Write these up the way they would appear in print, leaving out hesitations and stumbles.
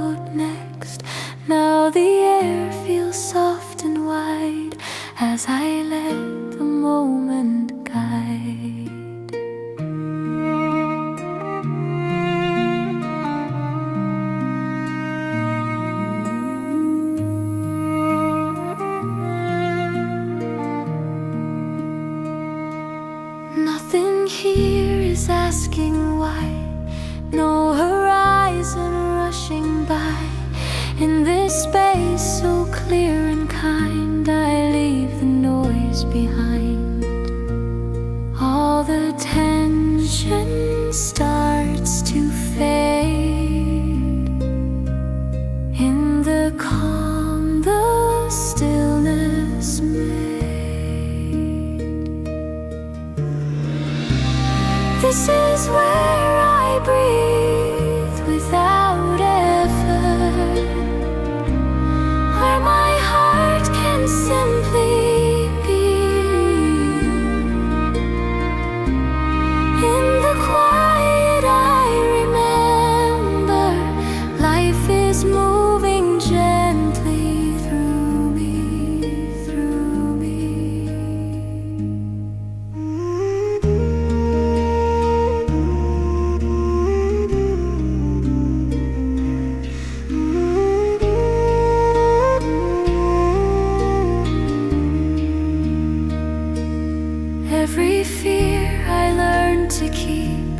out next. Now the air feels soft and wide as I let the moment guide. Nothing here is asking why, no horizon rushing by. In this space so clear and kind, I leave the noise behind. All the tension starts to fade. In the calm, the stillness made. This is where I breathe without effort, where my heart can simply be. In the quiet I remember life is moving gently through me, through me. Every fear I learned to keep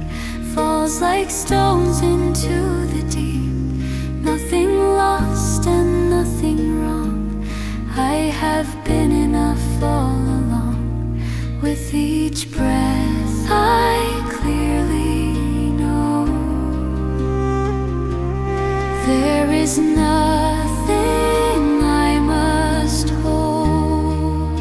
falls like stones into the deep. Nothing lost and nothing wrong. I have been enough all along. With each breath I clearly know there is nothing I must hold.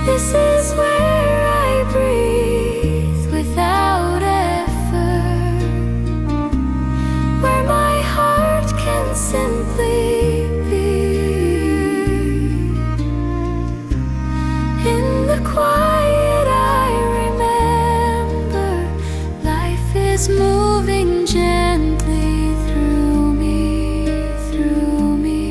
This is where I breathe without effort, where my heart can simply be. In the quiet I remember life is moving gently through me, through me.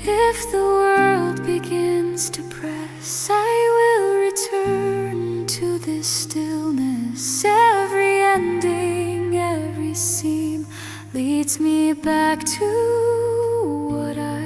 If the world begins to press, I will return to this stillness. Every ending, every seam leads me back to what I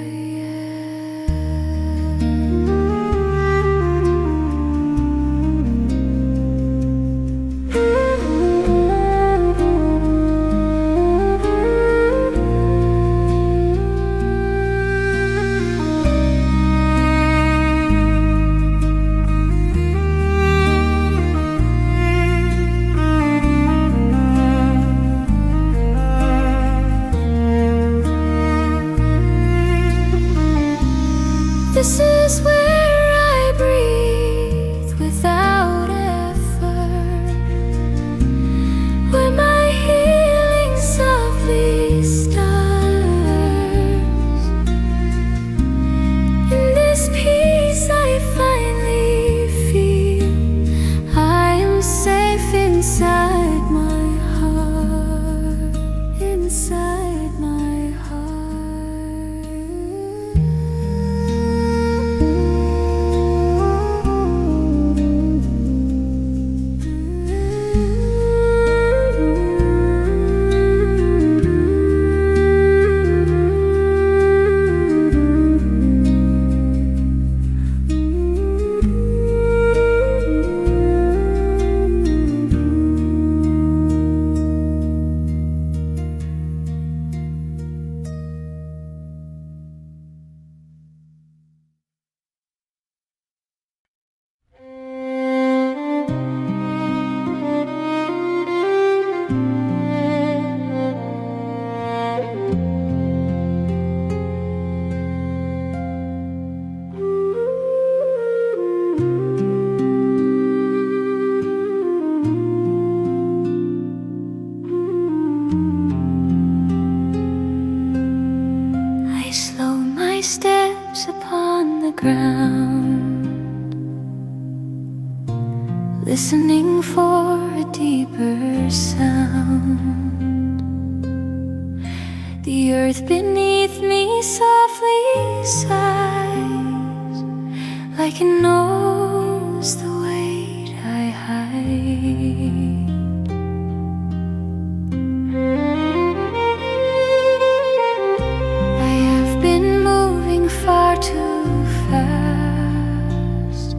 sound. The earth beneath me softly sighs, like it knows the weight I hide. I have been moving far too fast,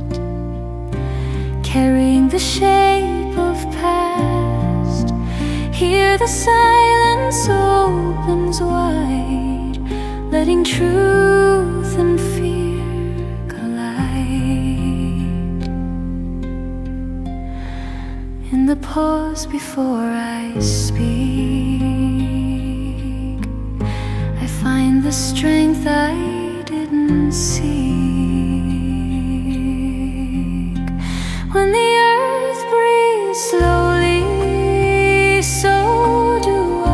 carrying the shape of past. Hear the silence opens wide, letting truth and fear collide. In the pause before I speak, I find the strength I didn't seek. When the earth breathes slowly, so do I.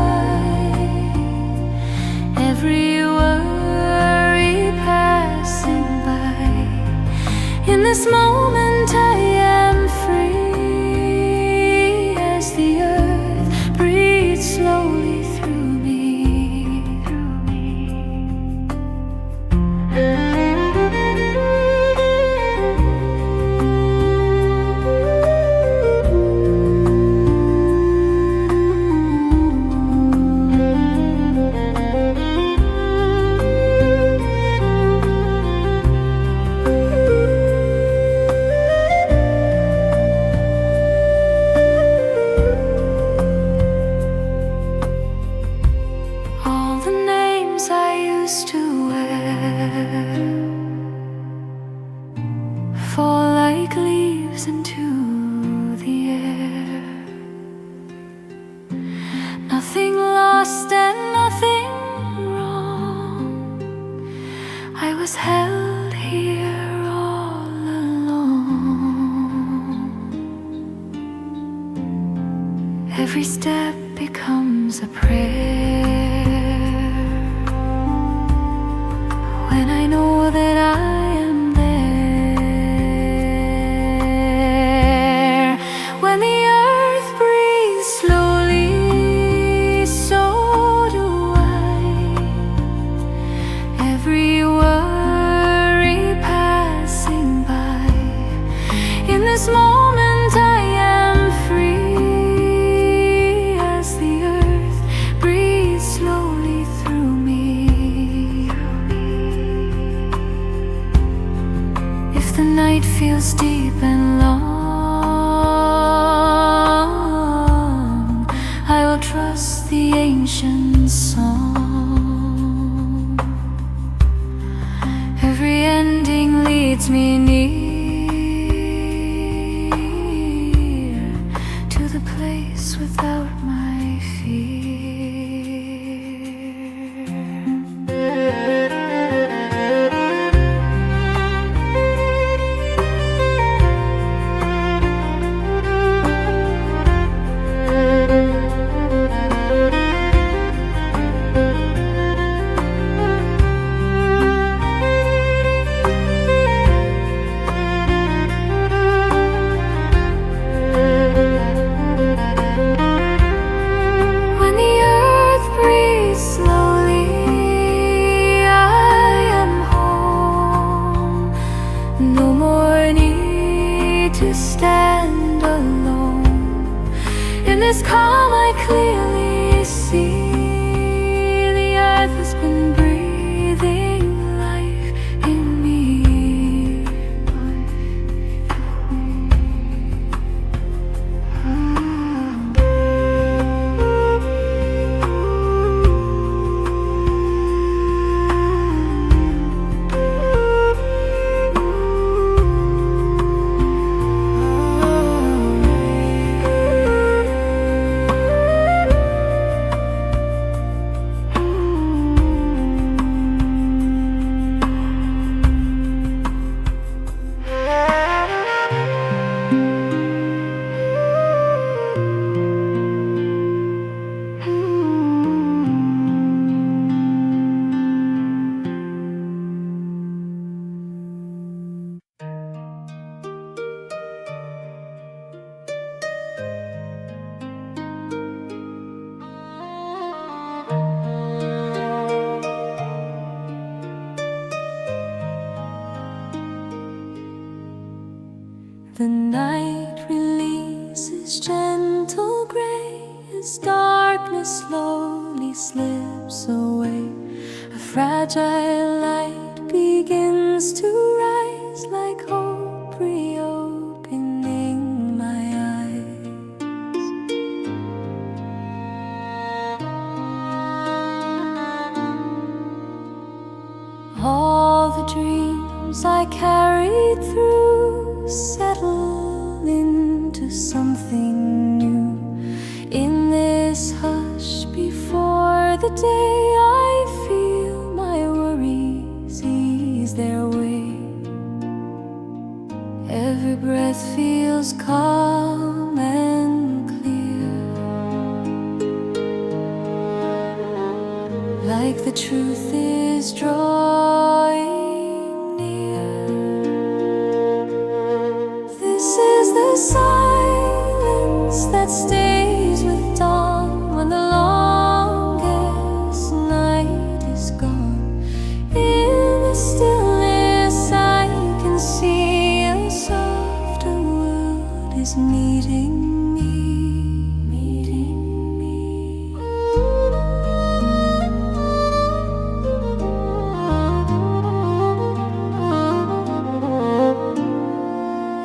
Every worry passing by. In this moment I am free, as the earth breathes slowly through me. To wear fall like leaves into the air. Nothing lost and nothing wrong. I was held here all along. Every step becomes a prayer when I know that I am there. When the earth breathes slowly, so do I. Every worry passing by. In this moment I am free, as the earth breathes slowly through me. If the night feels deep and long, I will trust the ancient song. Every ending leads me near to the place without my fear. No more need to stand alone. In this calm I clearly see the earth has been breathing life in me. The night releases gentle gray as darkness slowly slips away. A fragile light begins to rise like hope reopening my eyes. All the dreams I carried through settle into something new. In this hush before the day, I feel my worries ease their way. Every breath feels calm and clear, like the truth is drawing near. This is the silence that stays with dawn when the longest night is gone. In the stillness I can see a softer world is meeting me, meeting me.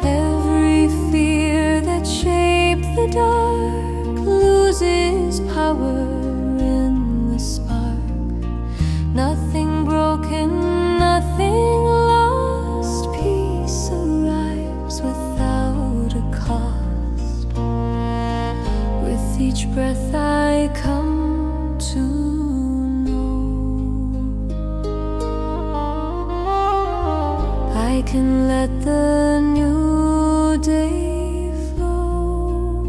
Every fear that shaped the dark loses power in the spark. Nothing broken, nothing lost. Peace arrives without a cost. With each breath I come to know I can let the new day flow.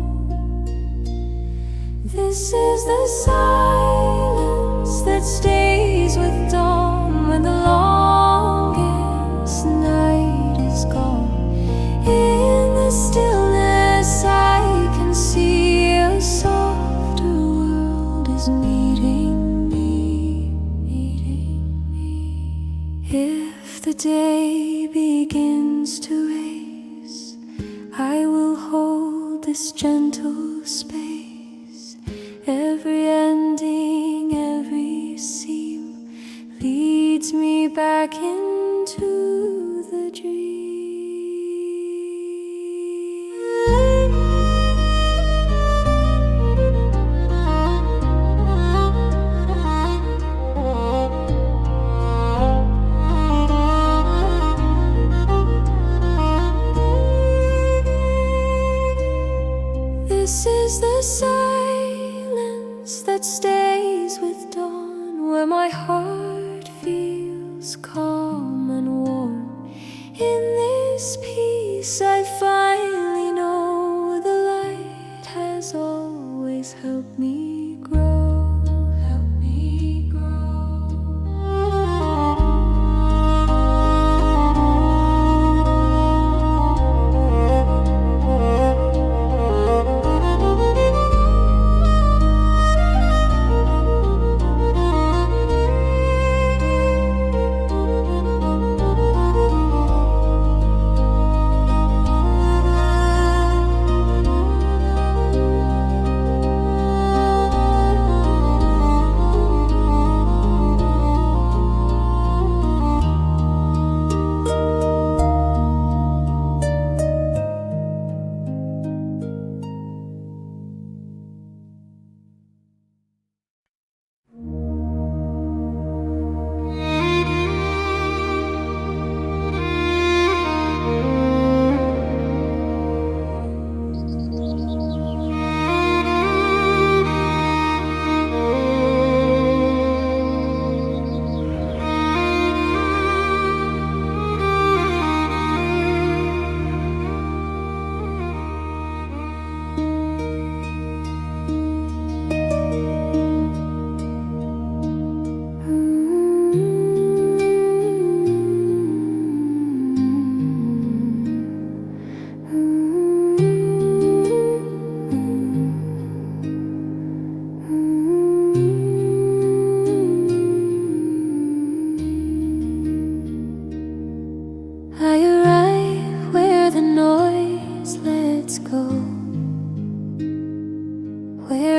This is the silence that stays with dawn when the longest night is gone. In the stillness I can see a softer world is meeting me, meeting me. If the day begins to race, I will hold this gentle space. Every ending, every seam leads me back into the dream. This is the silence that stays with dawn, where my heart feels calm and warm. In this peace I finally know the light has always helped me grow, helped me grow.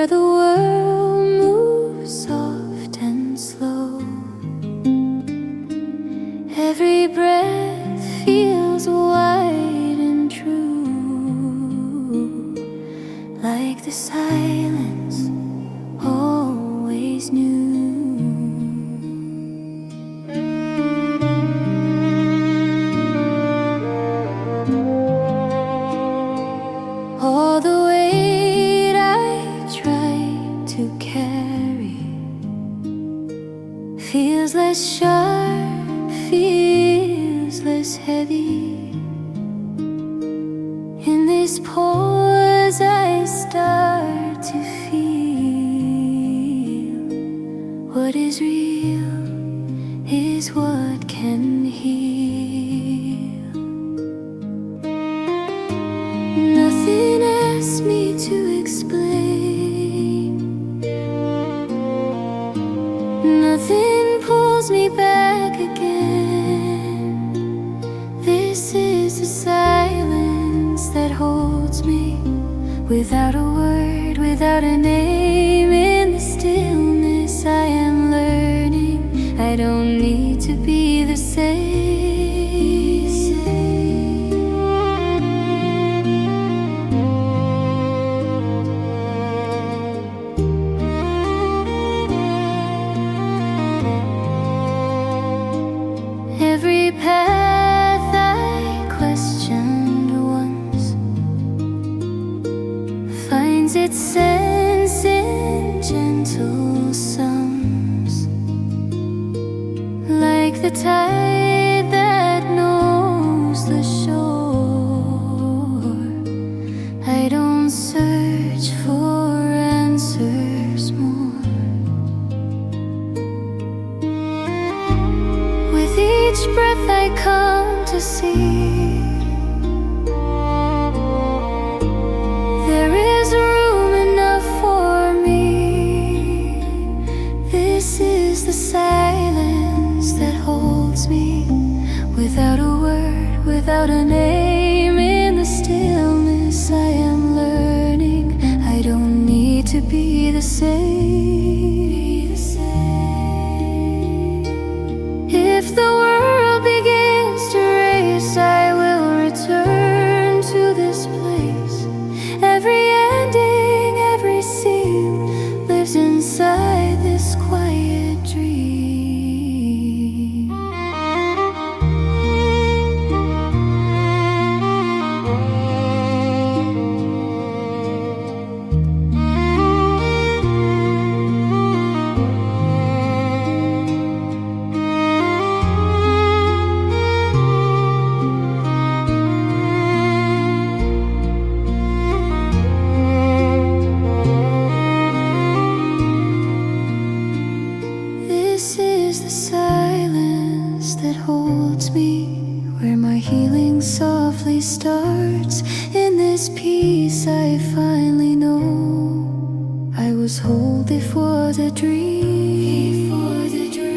where the world moves soft and slow. Every breath feels wide and true, like the silence always knew. All the weight I tried to carry feels less sharp, feels less heavy. In this pause I start to feel what is real is what can heal. Nothing asks me to explain, nothing pulls me back again. This is the silence that holds me, without a word, without a name. In the stillness I am learning I don't need to be the same. Every path I questioned once finds its sense in gentle sums, like the tide that knows the shore. I don't search for answers more. With each breath I come to see there is room enough for me. This is the silence that holds me, without a word, without a name. In the stillness I am learning I don't need to be the same. If the world begins to race, I will return to this place. Every ending, every scene lives inside this quiet dream. This is the silence that holds me, where my healing softly starts. In this peace I finally know I was whole before the dream. Before the dream.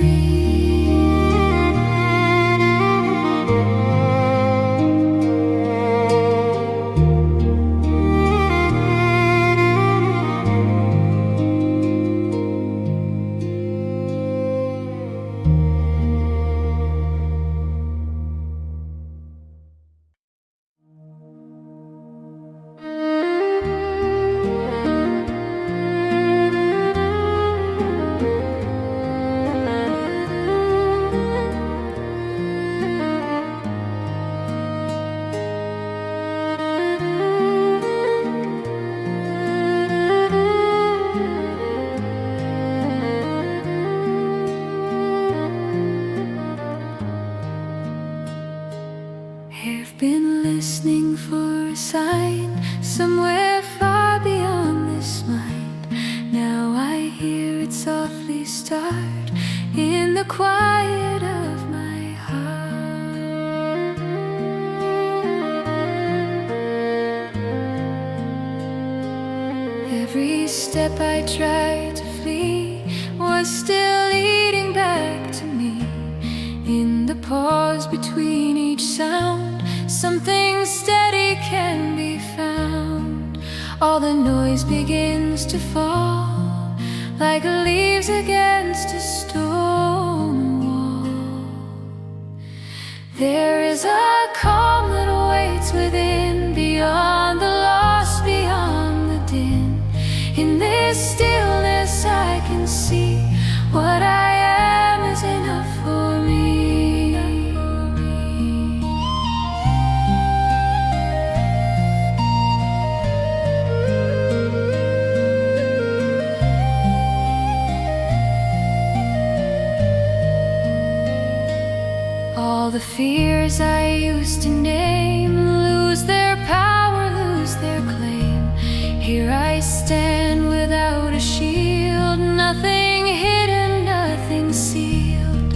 I've been listening for a sign somewhere far beyond this mind. Now I hear it softly start in the quiet of my heart. Every step I tried to flee was still leading back to me. In the pause between each sound, something steady can be found. all the noise begins to fall like leaves against a stone wall. There is a calm that awaits within, beyond the lost, beyond the din. In this stillness I can see what I am is enough for me. All the fears I used to name lose their power, lose their claim. Here I stand without a shield, nothing hidden, nothing sealed.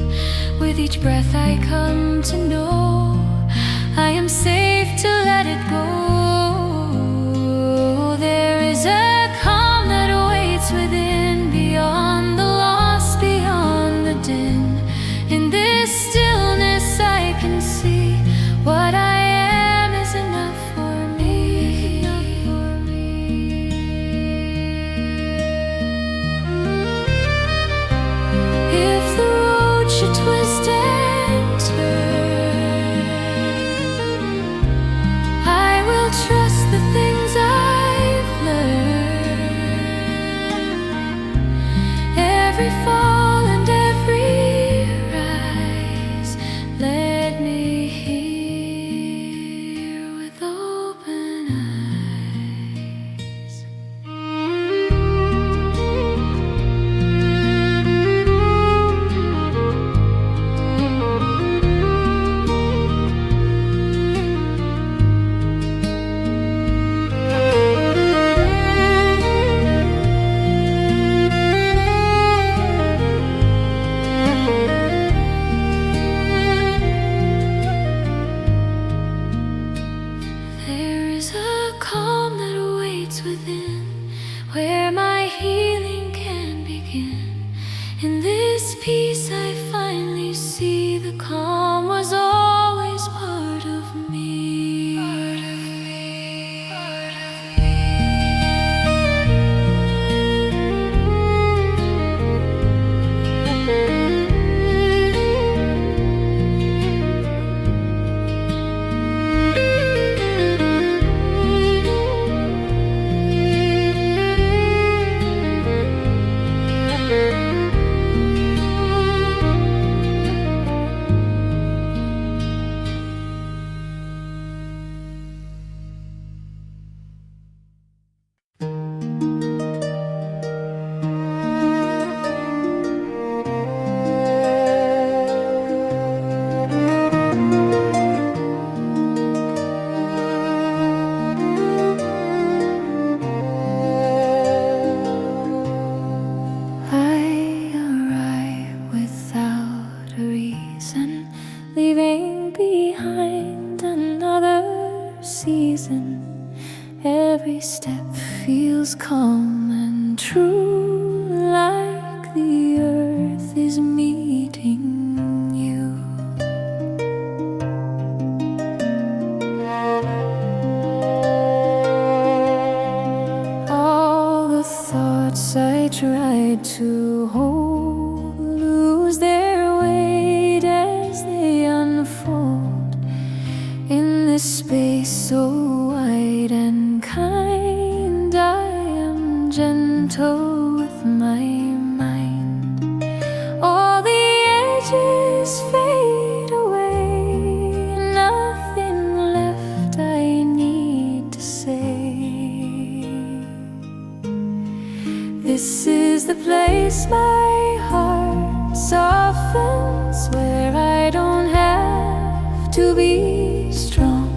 With each breath I come to know I am safe to let it go. There is a calm that awaits within, beyond the lost, beyond the din. In this stillness I can see what I am is enough for me. If the road should twist and turn, I will trust the things I've learned. Every fall and every rise, let me hear with open eyes. There is a calm that awaits within, where my healing can begin. In this peace I finally see the calm was always part of me. Part of me, part of me. I arrive without a reason, leaving behind another season. Every step feels calm and true, like the earth is meeting you. All the thoughts I tried to hold lose their weight as they unfold. In this space so wide and kind, I am gentle with my mind. All the edges fade away, nothing left I need to say. This is the place my heart softens, where I don't have to be strong.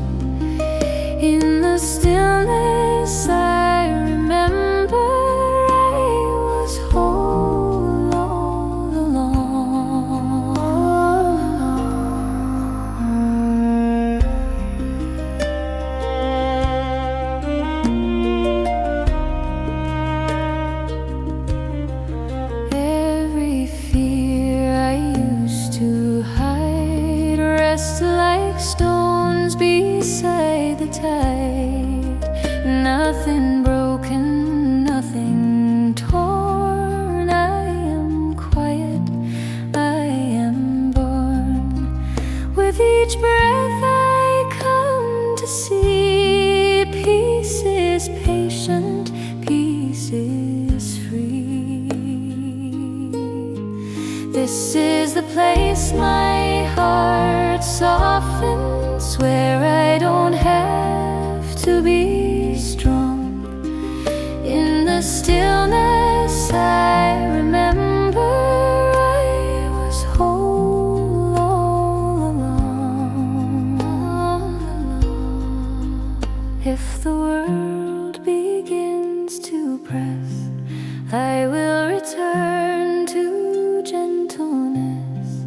In the stillness I remember I was whole all along. Every fear I used to hide rests like stone This is the place my heart softens, where I don't have to be strong. In the stillness I remember I was whole all along. If the world begins to press, I will return to gentleness.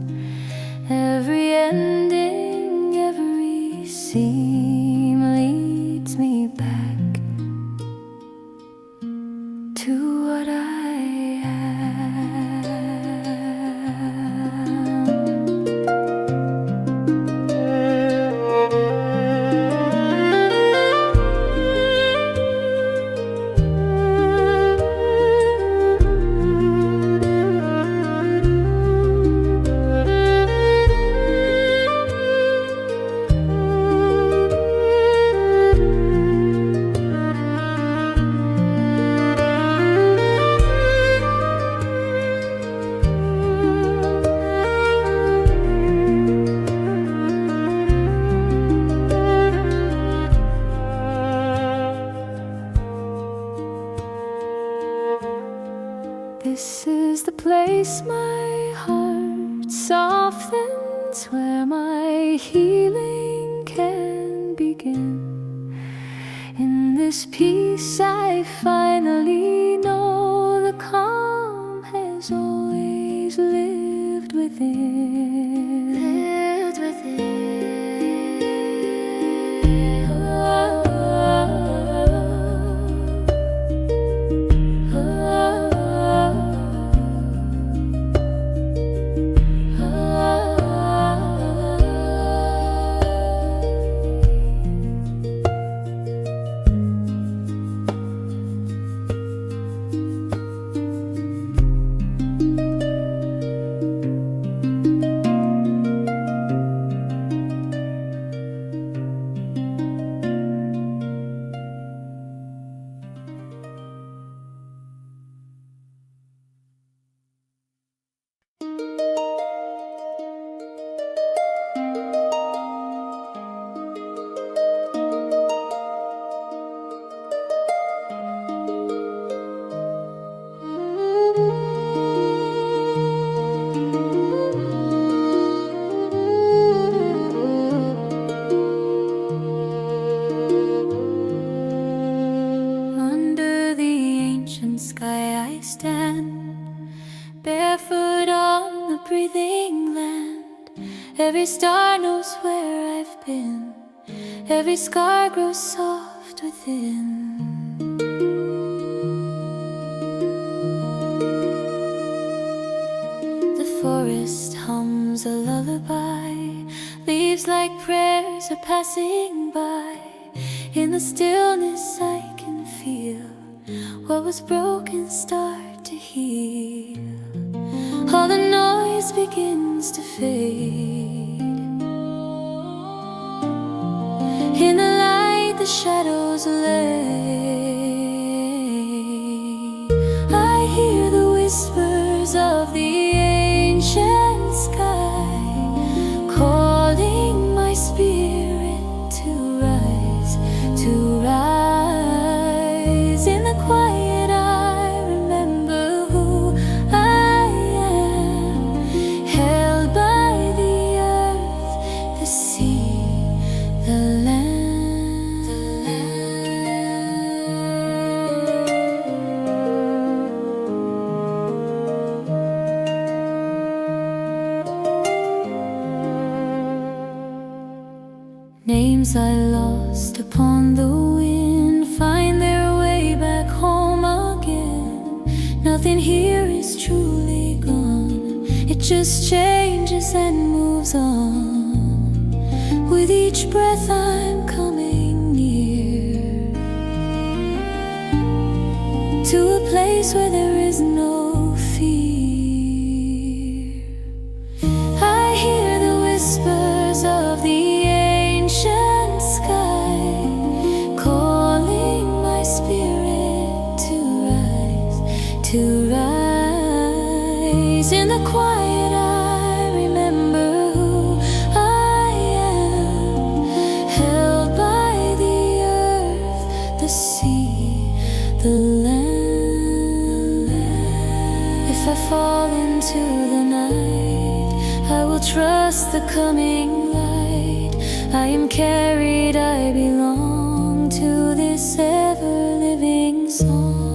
Every ending, every seam leads me back to what I am. This is the place my heart softens, where my healing can begin. In this peace I finally know the calm has always lived within. Lived within. Sky I stand, barefoot on the breathing land. Every star knows where I've been, every scar grows soft within. The forest hums a lullaby, leaves like prayers are passing by. In the stillness I can feel what was broken start to heal. All the noise begins to fade. In the light the shadows lay. I hear the whispers of the ancient sky, calling my spirit to rise, to rise. In the quiet I remember who I am, held by the earth, the sea, the land, Names I lost upon the wind find their way back home again. Nothing here is truly gone, it just changes and moves on. With each breath I'm coming near to a place where there is no fear. I hear the whispers of the ancient sky, calling my spirit to rise, to rise. In the quiet I remember who I am, held by the earth, the sea, the land. If I fall into the night, I will trust the coming light. I am carried, I belong to this ever-living song.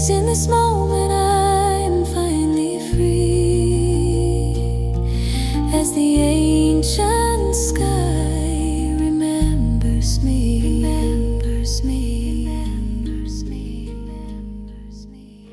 In this moment I'm finally free, as the ancient sky remembers me, remembers me, remembers me, remembers me.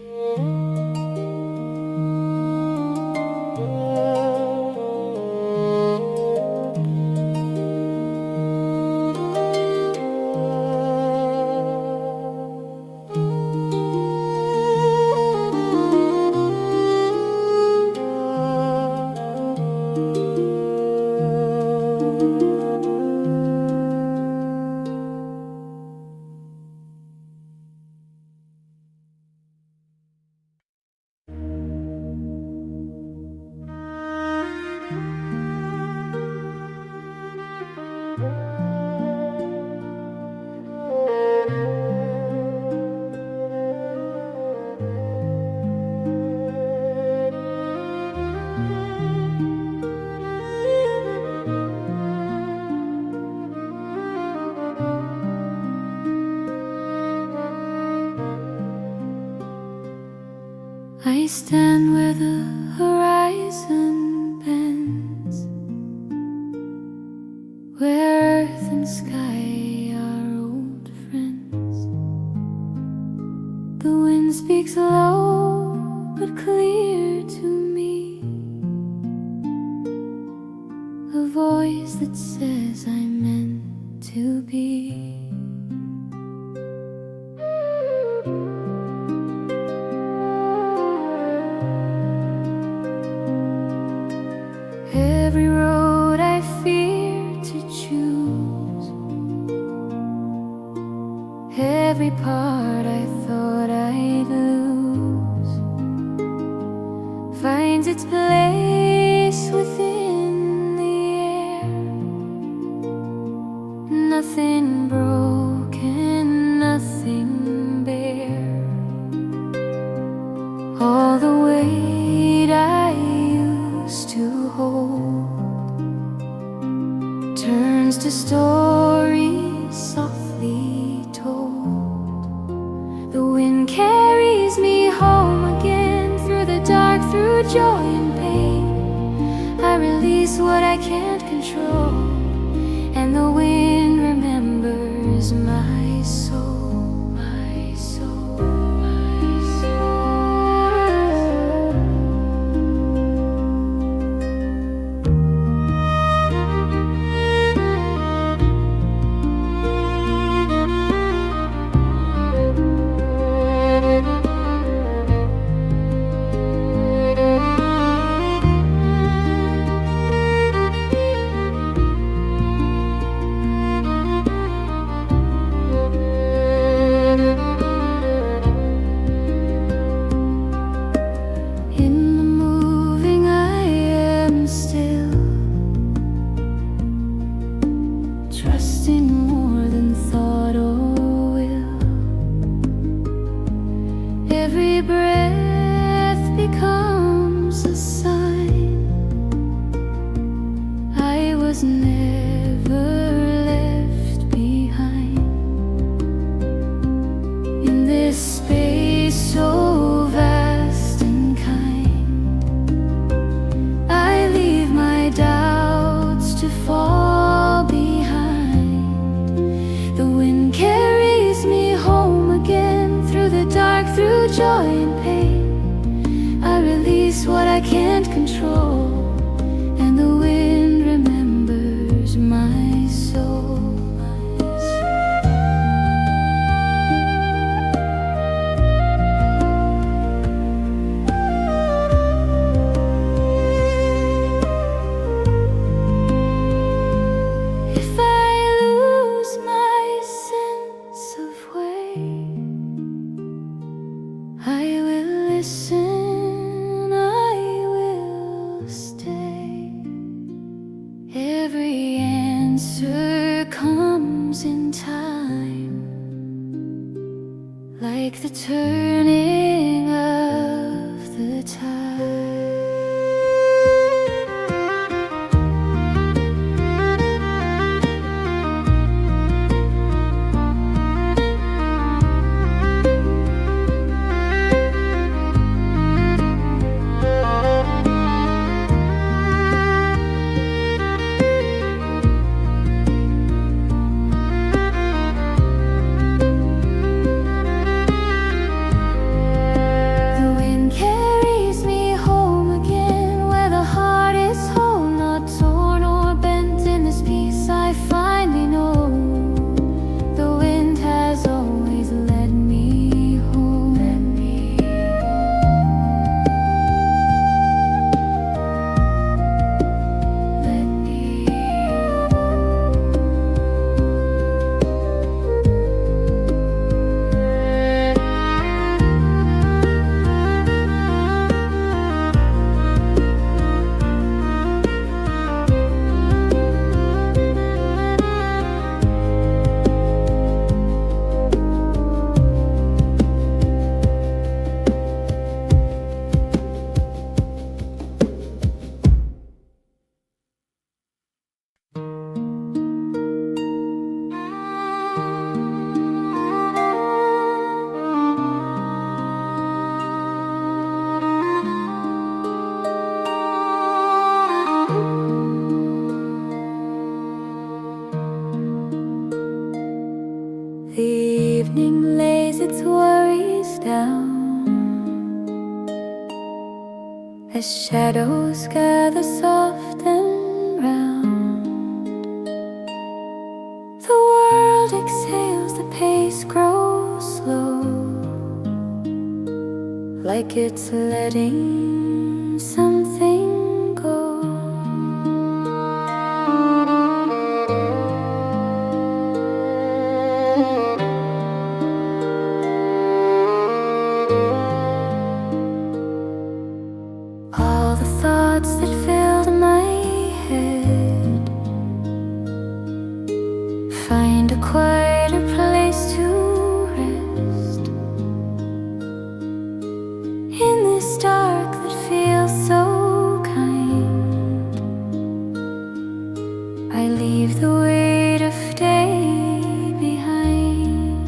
I stand where the horizon bends, where earth and sky are old friends. The wind speaks low but clear to me, a voice that says I'm meant to be. Every road I fear to choose, every part I thought I'd lose, finds its place within the air. Nothing broken, nothing bare. All the weight I used to hold turns to stories softly told. The wind carries me home again, through the dark, through joy and pain. I release what I can't control, and the wind remembers my soul, my soul, my soul. Trusting more than thought or will. Every breath becomes a sign I was never left behind. In this space so vast and kind, I leave my doubts to fall behind. wonder comes in time, like the turning of the tide. The evening lays its worries down as shadows gather soft and round. The world exhales, the pace grows slow, like it's letting something go. All the thoughts that filled my head find a quieter place to rest. In this dark that feels so kind, I leave the weight of day behind.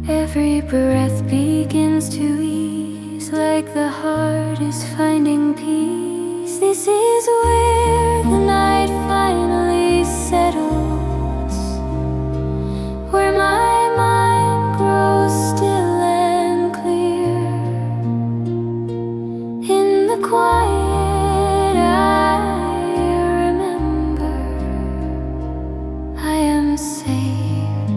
Every breath begins to ease, like the heart is finding peace. This is where the night finally settles, where my mind grows still and clear. In the quiet I remember I am safe,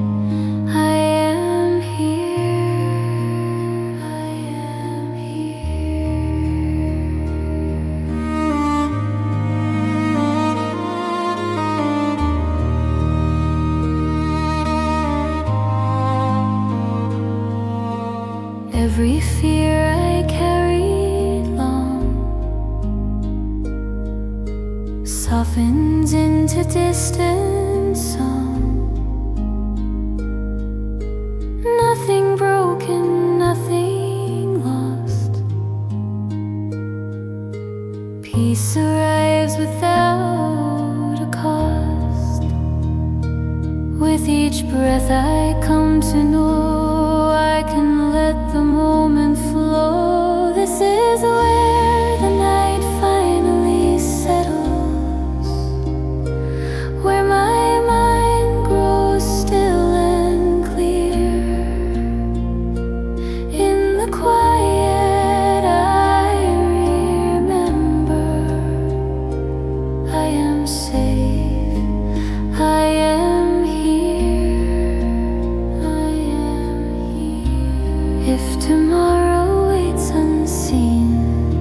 I am here, I am here. Every fear I carried long softens into distant song. Nothing broken, nothing lost. Peace arrives without a cost. With each breath I come to know I can let the moment flow. This is where the night finally settles, where my mind grows still and clear. In the quiet I remember I am safe, I am here, I am here. If tomorrow waits unseen,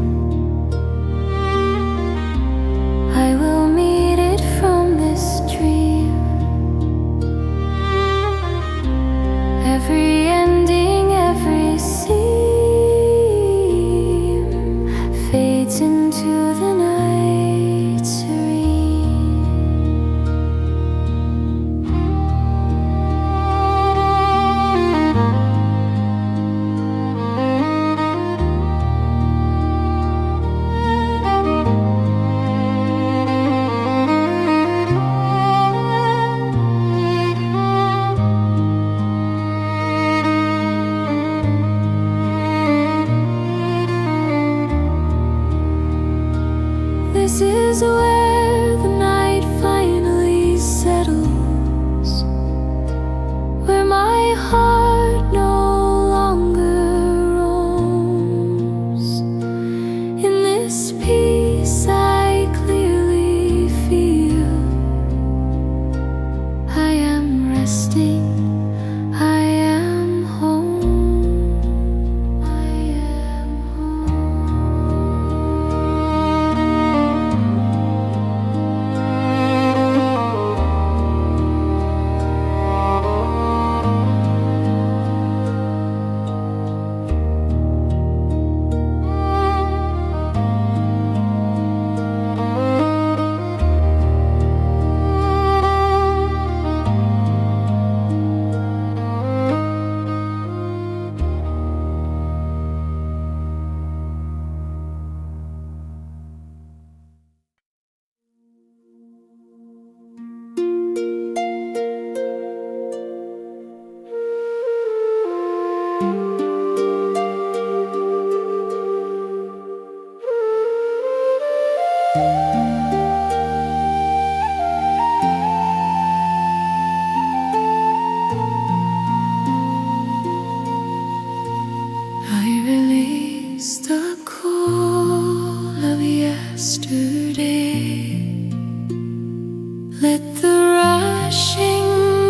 rushing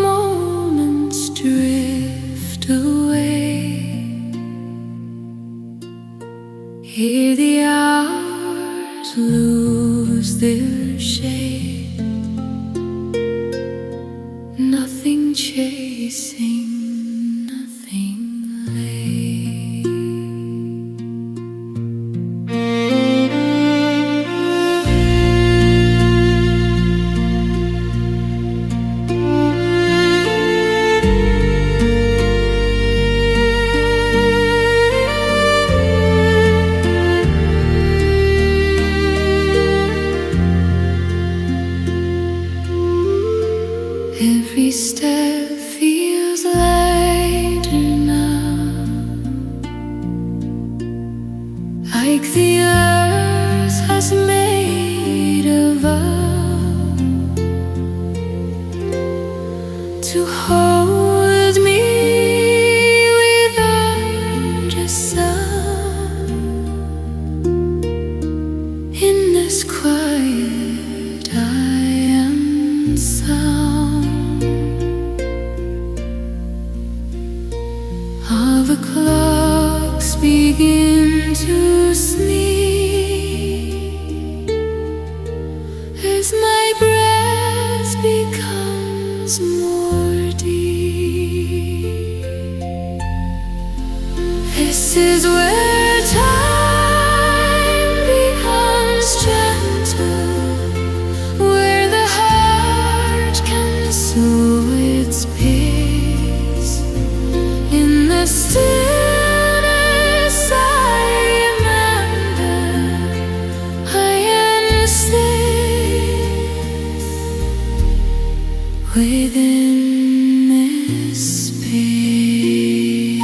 moments drift away. Hear the hours lose their shape, nothing chasing, nothing late. Every step feels lighter now, like the earth has made a vow to hold me without a sound in this quiet I am sound. All the clocks begin to sleep as my breath becomes more deep. This is where time becomes gentle, where the heart can sow its peace. In the stillness I remember I am safe within this space.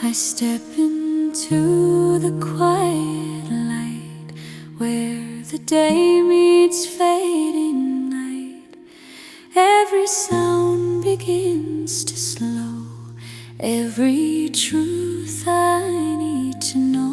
I step into the quiet light where the day meets fading night. Every sound begins to slow, every truth I need to know.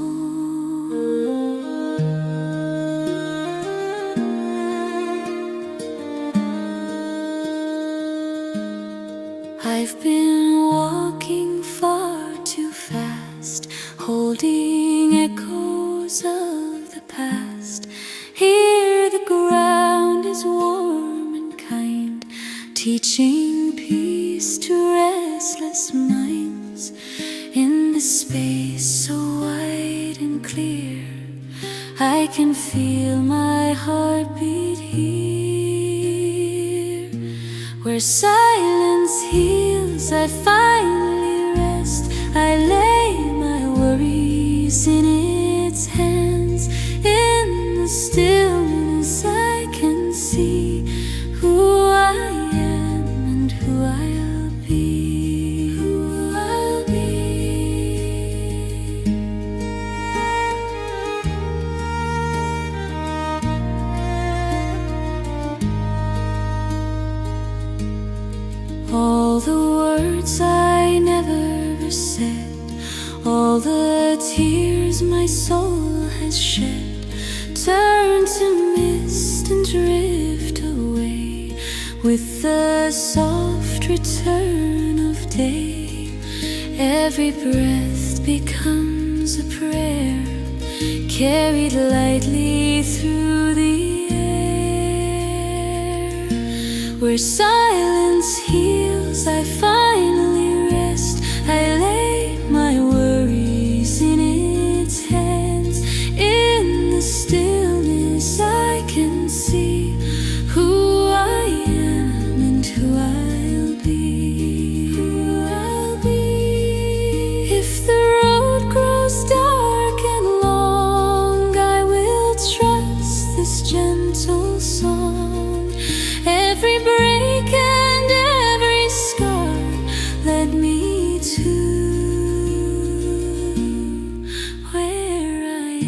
I've been walking far too fast, holding echoes of the past. Here the ground is warm and kind, teaching peace to restless minds. In the space so wide and clear, I can feel my heartbeat here. Where silence heals, I finally rest. I lay my worries in its hands. In the stillness I can see who I am and who I'll be. Who I'll be. All the words I never said, all the tears my soul has shed, turn to mist and drift away with the soft return of day. Every breath becomes a prayer, carried lightly through the air. Where silence heals, I finally rest. I lay my worries in its hands. In the stillness I can see who I am and who I'll be. Who I'll be. If the road grows dark and long, I will trust this gentle song. Every break and every scar led me to where I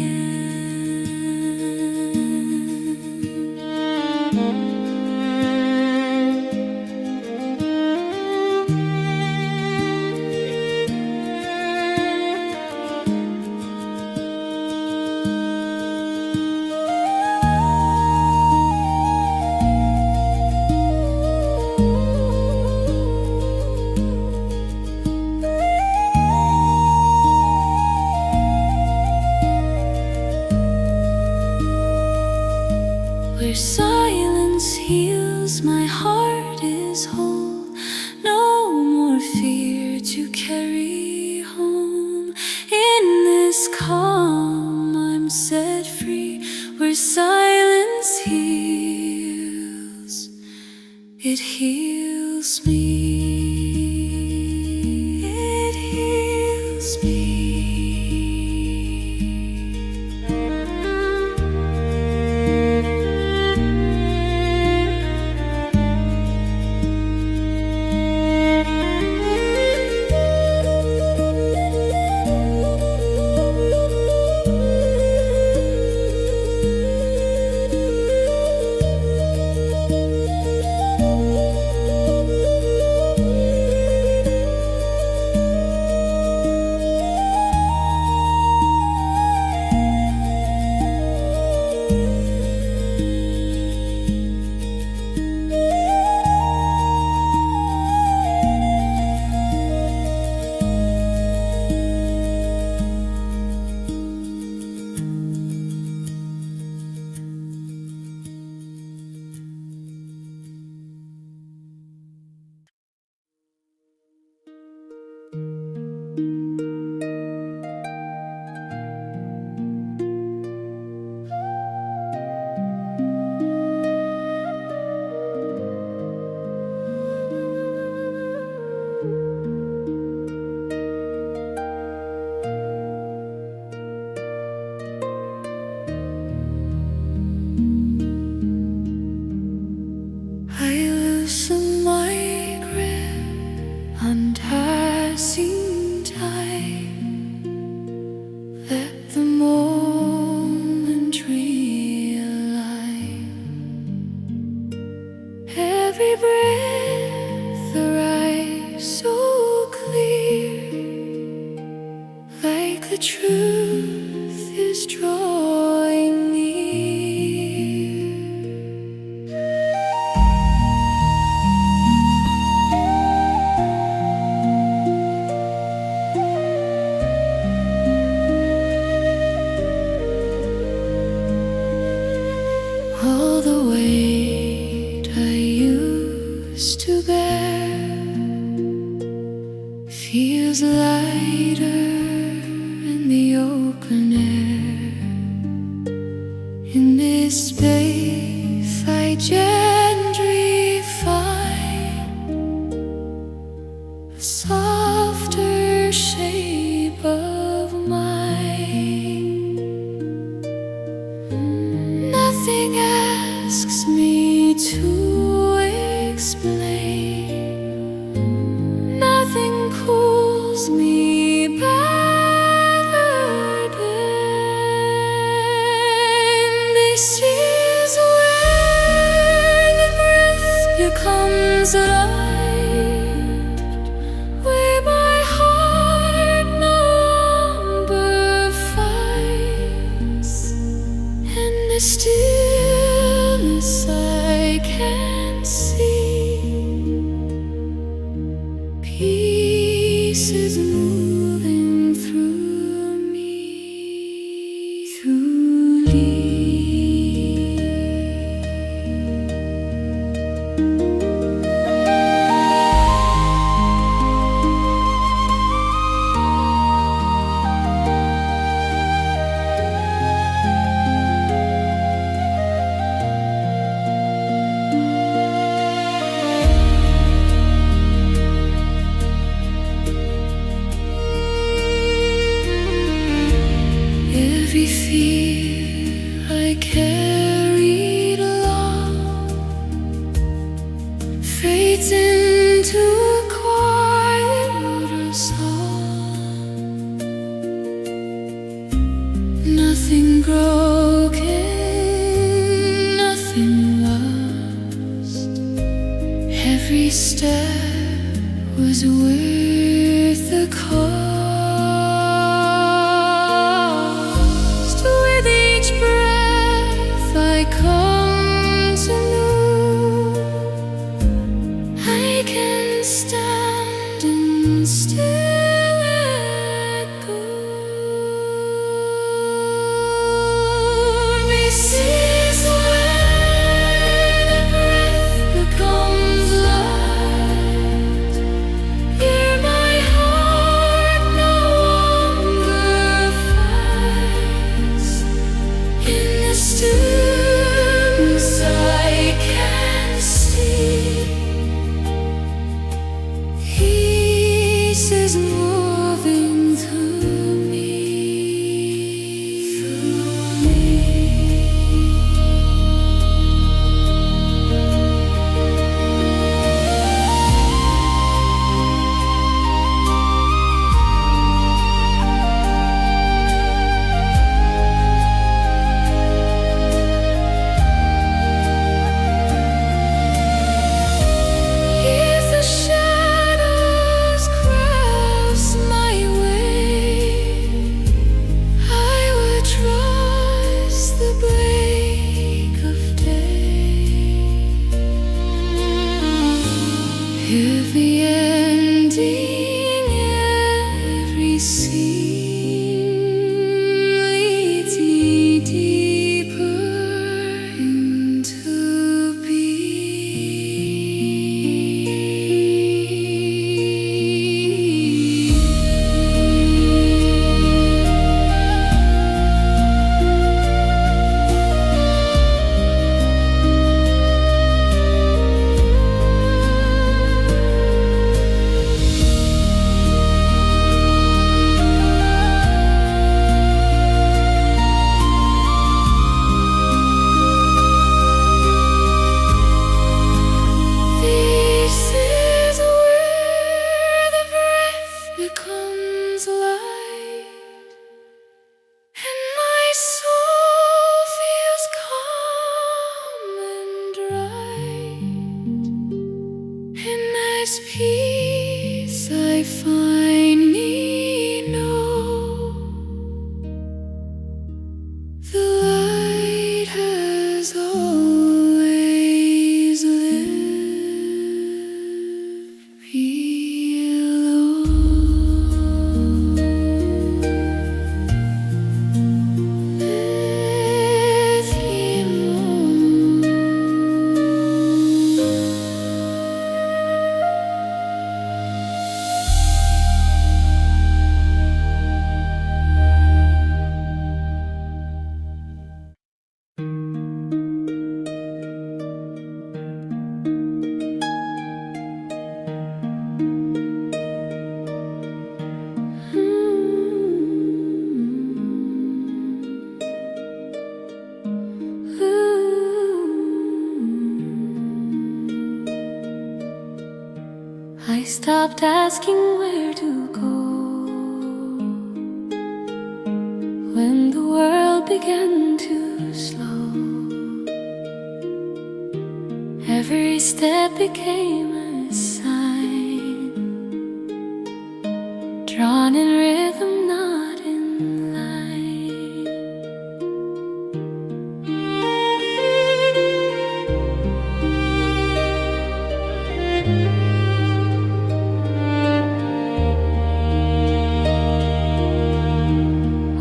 Where silence heals, my heart is whole. No more fear to carry home. In this calm I'm set free. Where silence heals, it heals me. It heals me. the truth is drawing near. All the weight I used to bear feels lighter in the open air. In this space I gently find a softer shape of mind. Nothing asks me to explain. Nothing cools me better than this is where the breath becomes light, where my heart no longer fights, and the stillness I can see. Peace is moving through me, through me. Every fear I carried along fades into a quiet little song. Nothing broken, nothing lost. Every step was worth the cost. With each breath I come to know I can stand and still let go. This is where the breath becomes light. Here my heart no longer fights. In the stillness I can see. Peace is moving through me, through me. If the shadows cross my way, I would trust the break of day. Every ending, every scene leads me deeper into This is where the breath becomes light, and my soul feels calm and right. In this peace I finally know stopped asking where to go. When the world began to slow, every step became a sign, drawn in rhythm, not in line.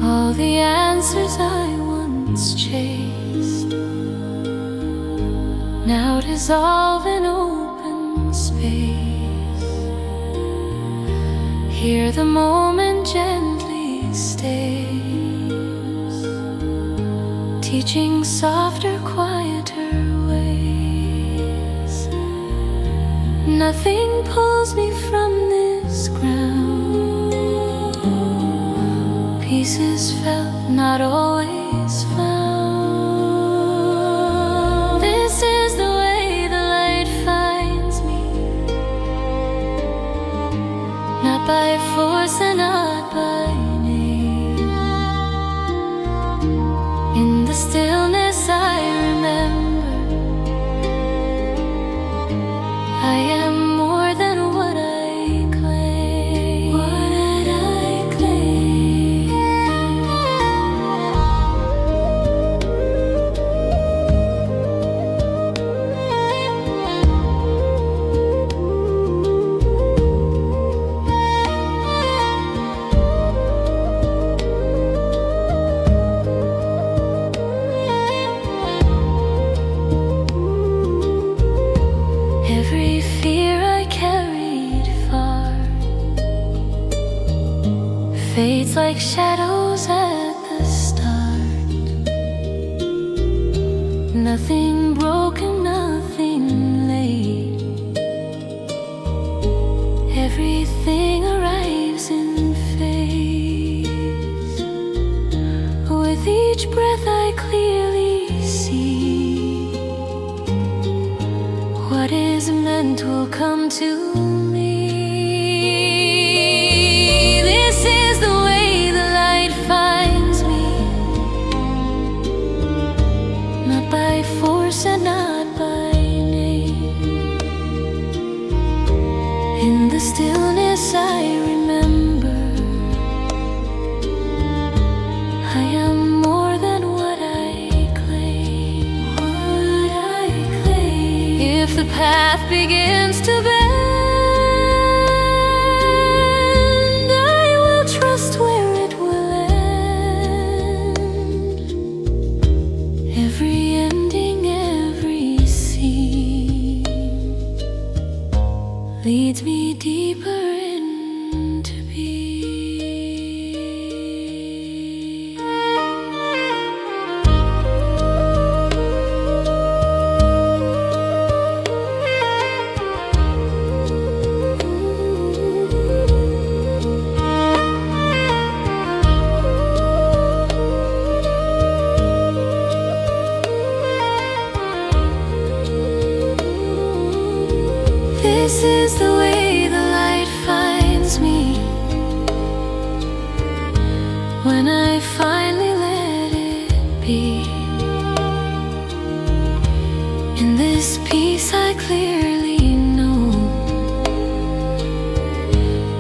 All the answers I once chased now dissolve in open space. Here the moment gently stays, teaching softer, quieter ways. Nothing pulls me from this ground. Peace is felt, not always found. This is the way the light finds me, not by force and not by name. In the stillness I remember I am more than what I claim. What I claim. Every fear I carried far fades like shadows at the start. Nothing broken, nothing late. Everything arrives in phase. With each breath I clearly see what is meant will come to me. This is the way the light finds me, not by force and not by name. In the stillness I remember I am more than what I claim. What I claim. If the path begins to bend, I will trust where it will end. Every ending, every scene leads me deeper into being. This is the way the light finds me, when I finally let it be. In this peace I clearly know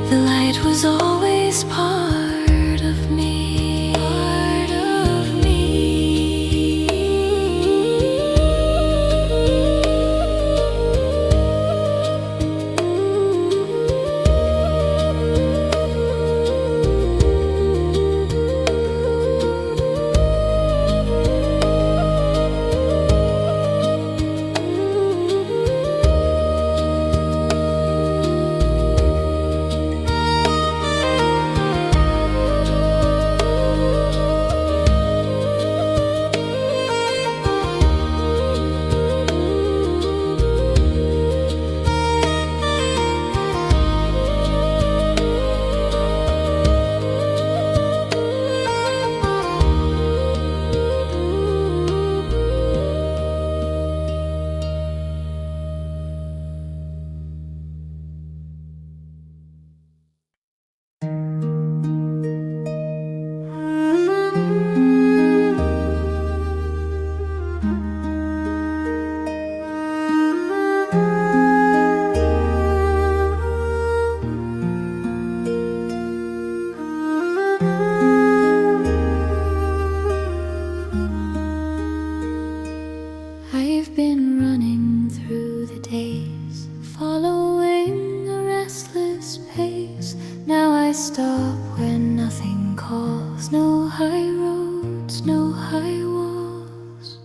the light was always part of me. Part of me. stop when nothing calls. No high roads, no high walls.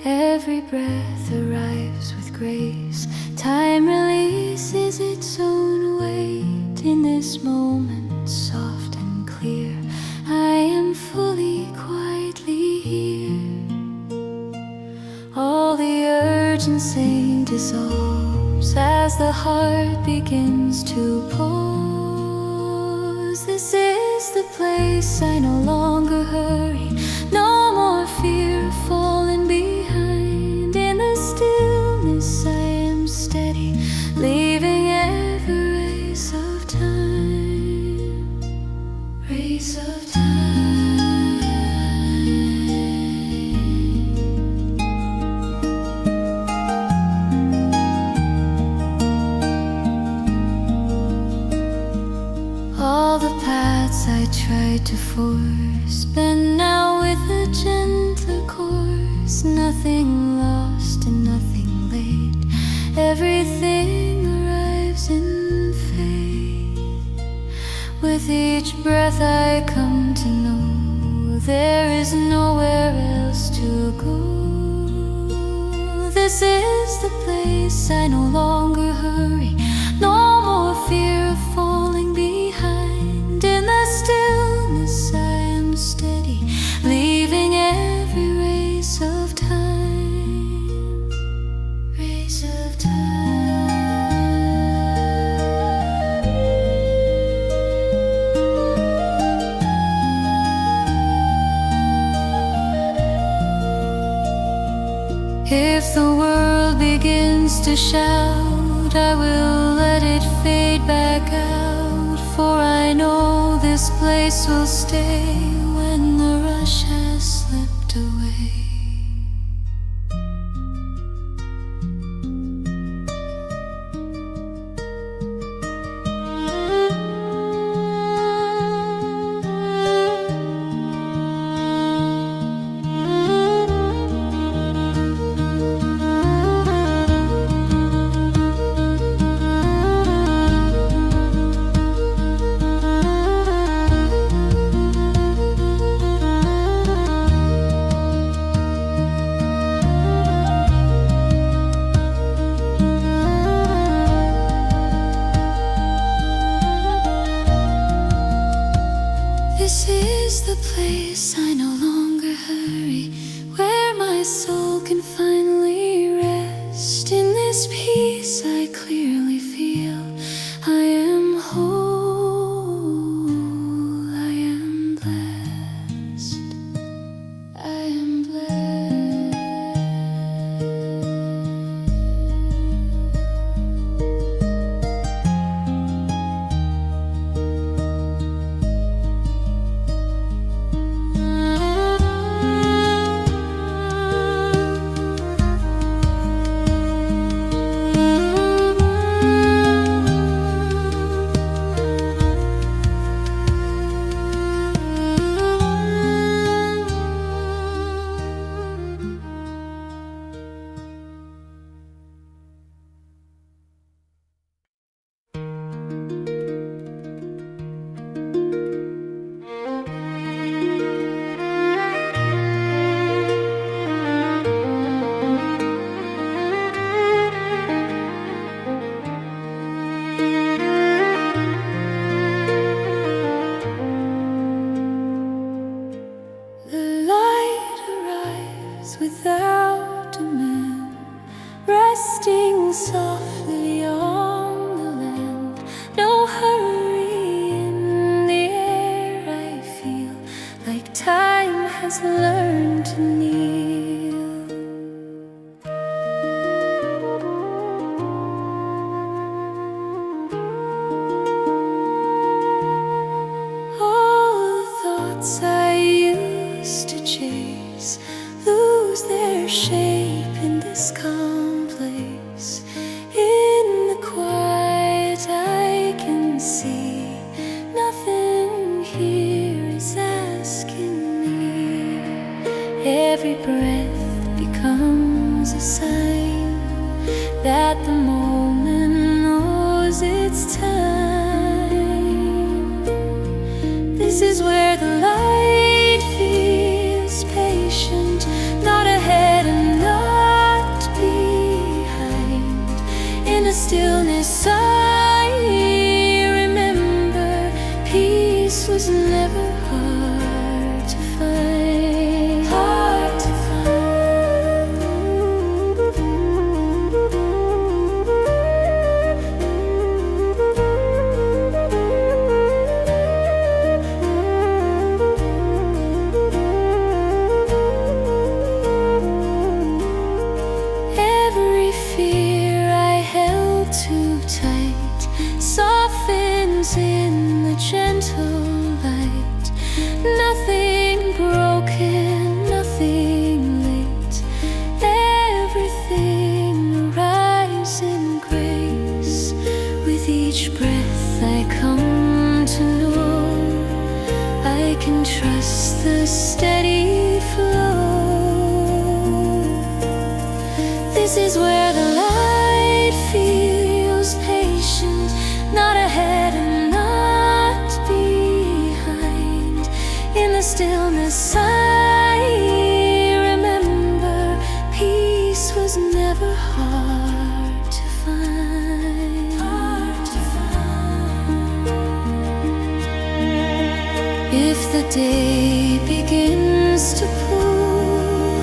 Every breath arrives with grace. Time releases its own weight. In this moment, soft and clear, I am fully, quietly here. All the urgency dissolves as the heart begins to pause. This is the place I no longer hurry. No more fear of falling behind. In the stillness I am steady, leaving every race of time. Race of time. All the paths I tried to force bend now with a gentler course. Nothing lost and nothing late. Everything arrives in faith. With each breath I come to know there is nowhere else to go. This is the place I no longer hurry. No more fear of falling behind. In the stillness I am steady, leaving every race of time. Race of time. If the world begins to shout, I will let it fade back out. For I know this place will stay when the rush has slipped away. This is the place I no longer hurry, where my soul can finally rest. In this peace I clearly feel I am whole, I am blessed, I am blessed. Without demand, resting softly on the land. No hurry in the air, I feel like time has learned to kneel. All the thoughts I used to chase lose their shape in this calm place. In the quiet I can see nothing here is asking me. Every breath becomes a sign that the moment knows its time. This is where the light feels patient, not ahead and not behind. In the stillness I remember, peace was never hard to find. Hard to every fear I held too tight softens in the gentle light. Nothing broken, nothing late. Everything arrives in grace. With each breath I come to know I can trust the steady flow. This is where the light feels patient, not ahead and not behind. In the stillness I remember, peace was never hard to find. Hard to find. If the day begins to pull,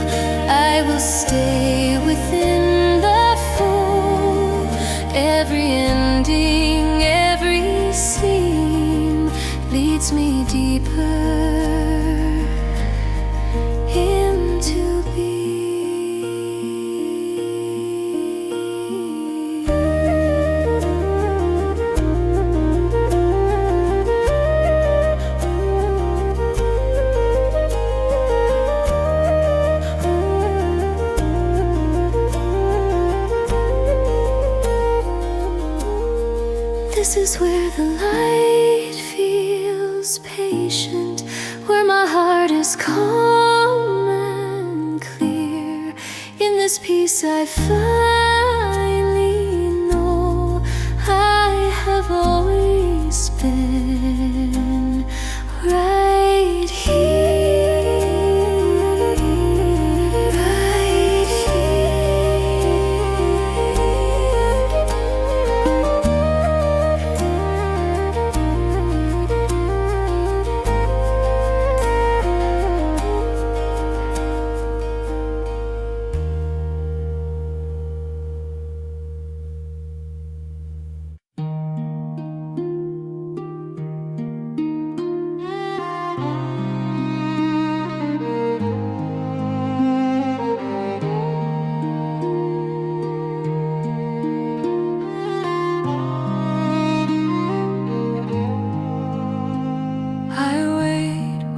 I will stay within the full. Every ending, every seam leads me deeper into This is where the light feels patient, where my heart is calm and clear. In this peace I finally know I have always been right here, right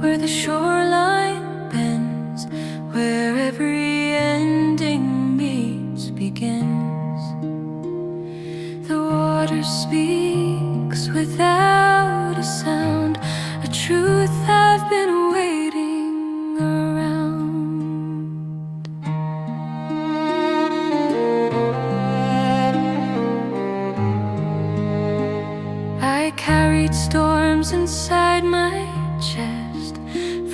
where the shoreline bends, where every ending meets begins. The water speaks without a sound, a truth I've been waiting around. I carried storms inside my chest,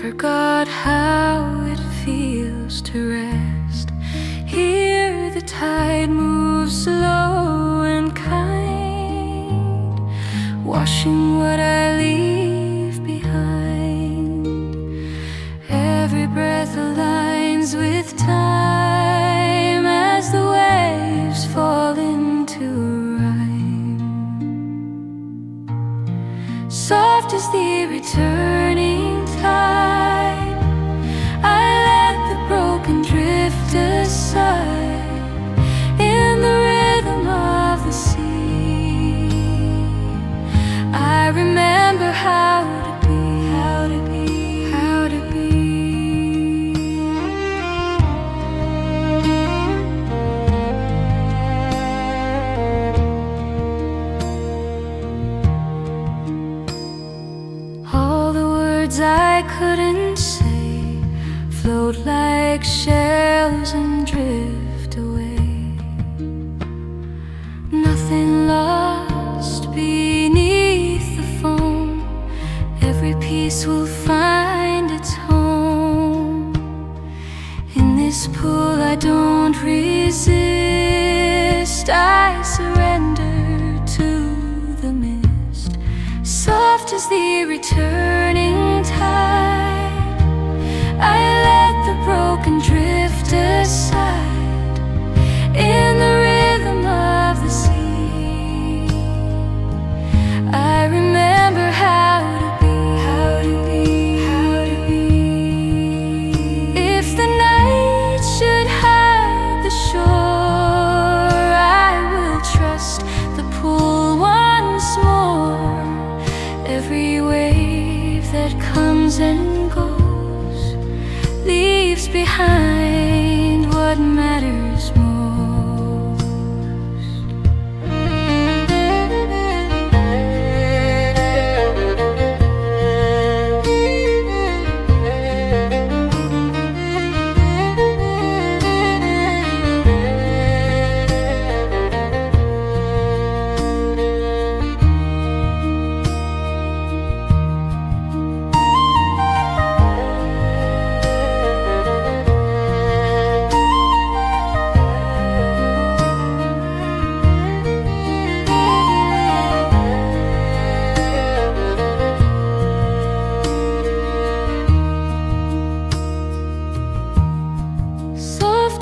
forgot how it feels to rest. Here the tide moves slow and kind, washing what I leave behind. Every breath aligns with time as the waves fall into rhyme. Soft as the returning tide, I let the broken drift aside. In the rhythm of the sea, I remember how as the returning tide, I let the broken drift aside in the rhythm of the sea. I remember how to be, how to be, how to be. If the night should hide the shore, I will trust the pull once more. Every wave that comes and goes leaves behind what matters most.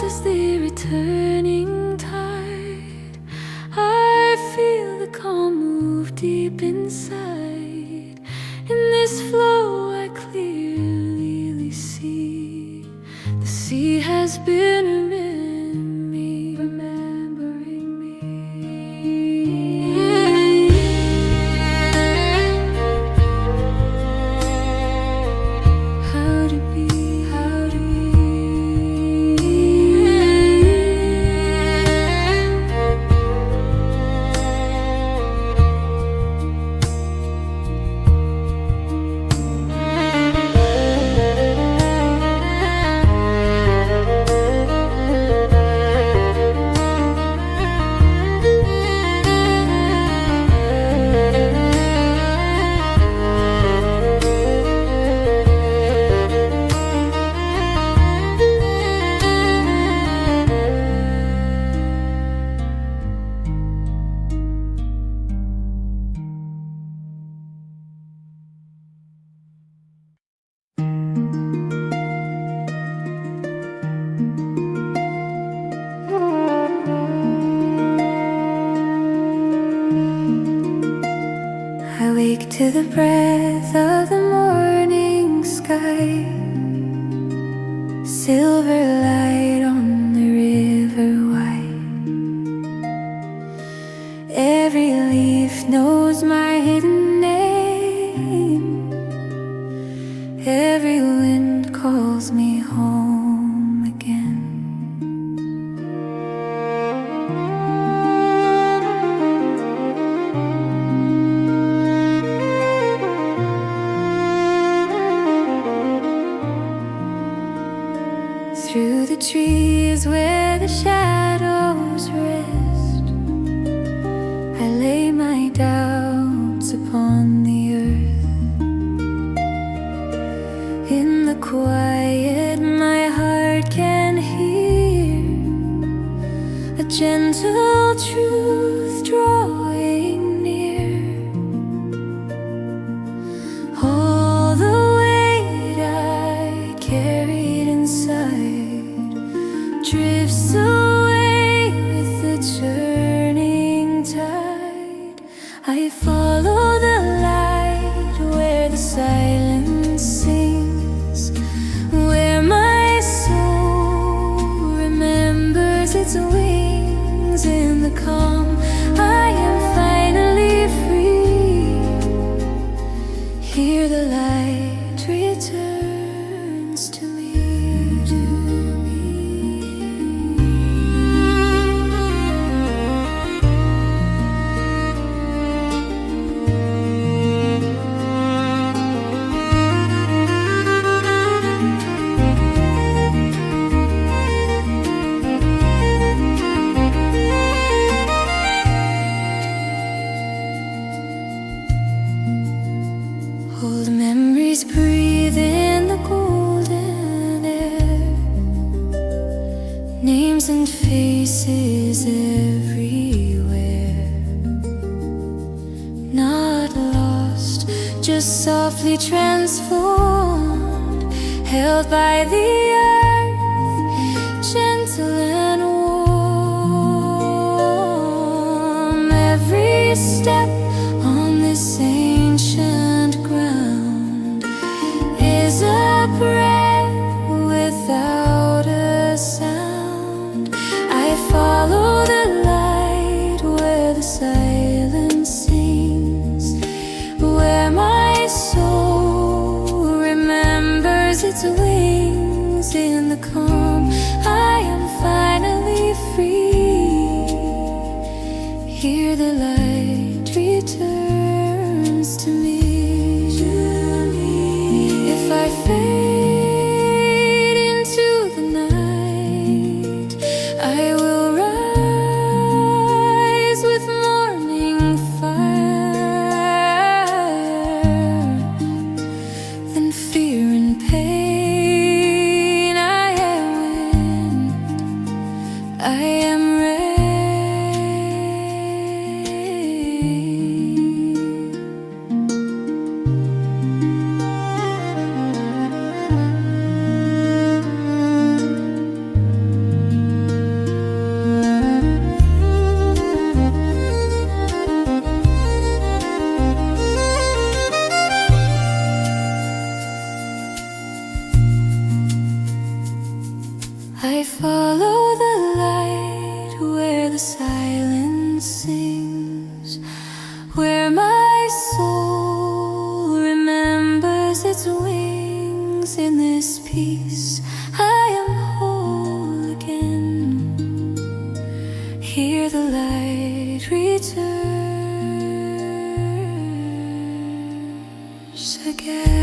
As the returning tide, I feel the calm move deep inside. In this flow I clearly see the sea has been remembering me. How to be, how to be. I wake to the breath of the morning sky, silver light on the river wide. Every leaf knows my hidden name, every wind calls me home again. Through the trees where the shadows rest, I lay my doubts upon the earth. In the quiet my heart can hear a gentle truth drawing near. All the weight I carried inside drifts away with the turning tide. I follow the light where the silence sings, where my soul remembers its wings. In the calm I am finally free. Here the light returns to me. softly transformed, held by the earth, gentle and warm. Every step on this ancient ground is a prayer without a sound. I follow the light where the silence sings, where my soul remembers its wings. In the calm, I am finally free. Here the light returns to me. If I fade into the night, I will rise with morning fire. Then fear and pain, I am wind, I am rain. I follow the light where the silence sings, where my soul remembers its wings. In this peace I am whole again. Here the light returns again.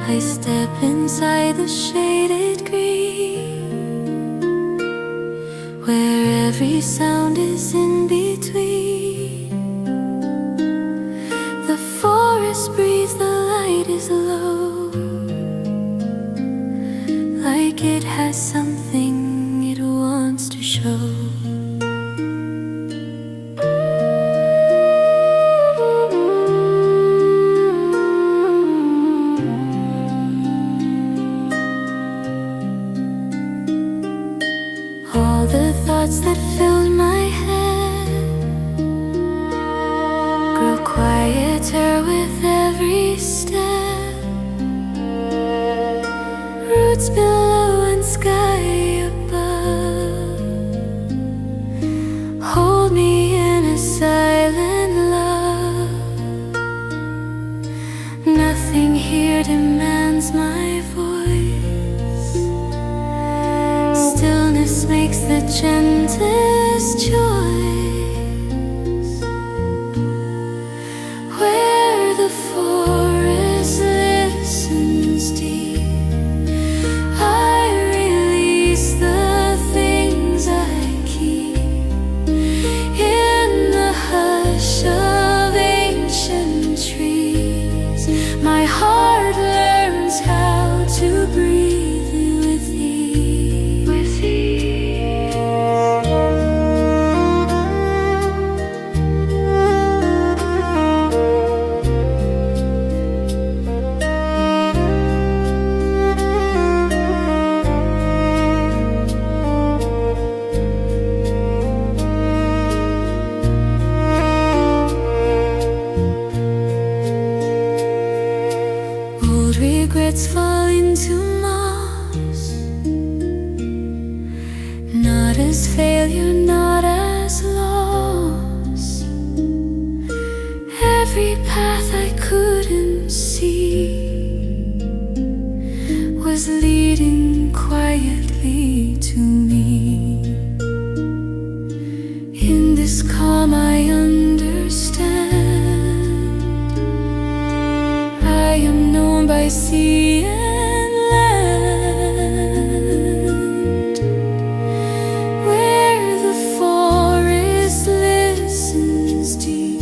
I step inside the shaded green, where every sound is in between. The forest breathes, the light is low, like it has something it wants to show. All the thoughts that filled my head grow quieter with every step. Roots below and sky above hold me in a silent love. Nothing here demands my voice. Stillness makes the gentlest choice. Where the forest listens deep, I release the things I keep. In the hush of ancient trees, my heart learns how to breathe with ease. failure not as loss. Every path I couldn't see was leading quietly to me. In this calm I understand, I am known by sea and land. Where the forest listens deep,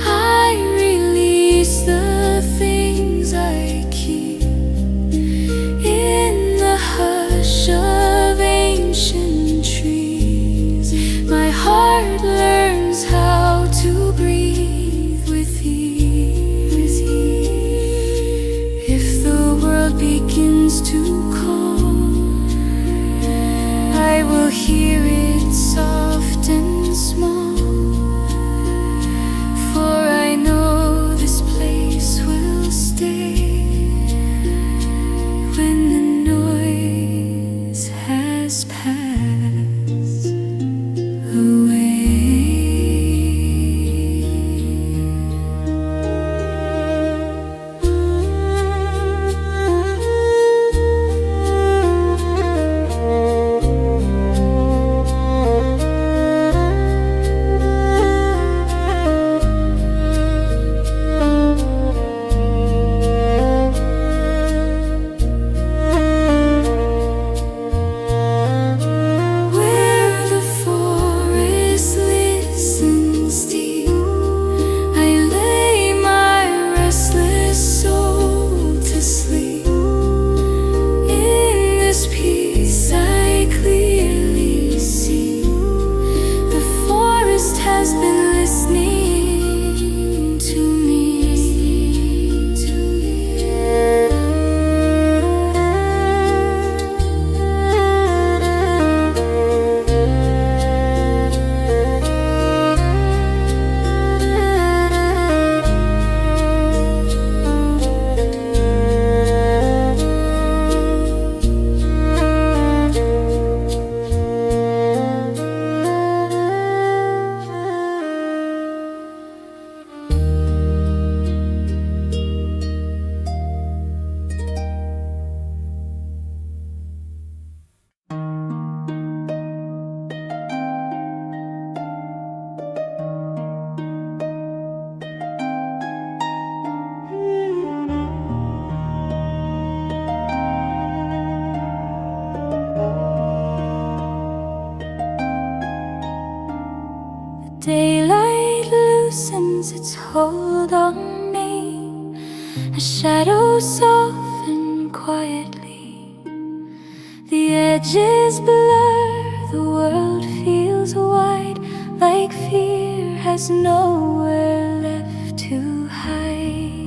I release the things I keep. In the hush of ancient trees, my heart learns how to breathe with ease. If the world begins to call, I will hear it soft and small, for I know this place will stay when the noise has passed away. Daylight loosens its hold on me, a shadow soften quietly. The edges blur, the world feels wide, like fear has nowhere left to hide.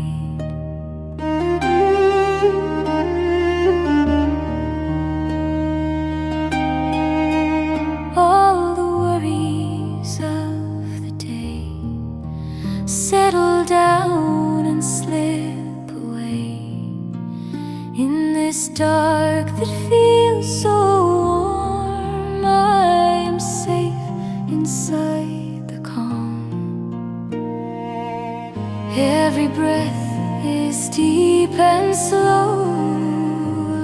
All the worries of the day settle down and slip away in this dark that feels so warm. I am safe inside the calm. Every breath is deep and slow,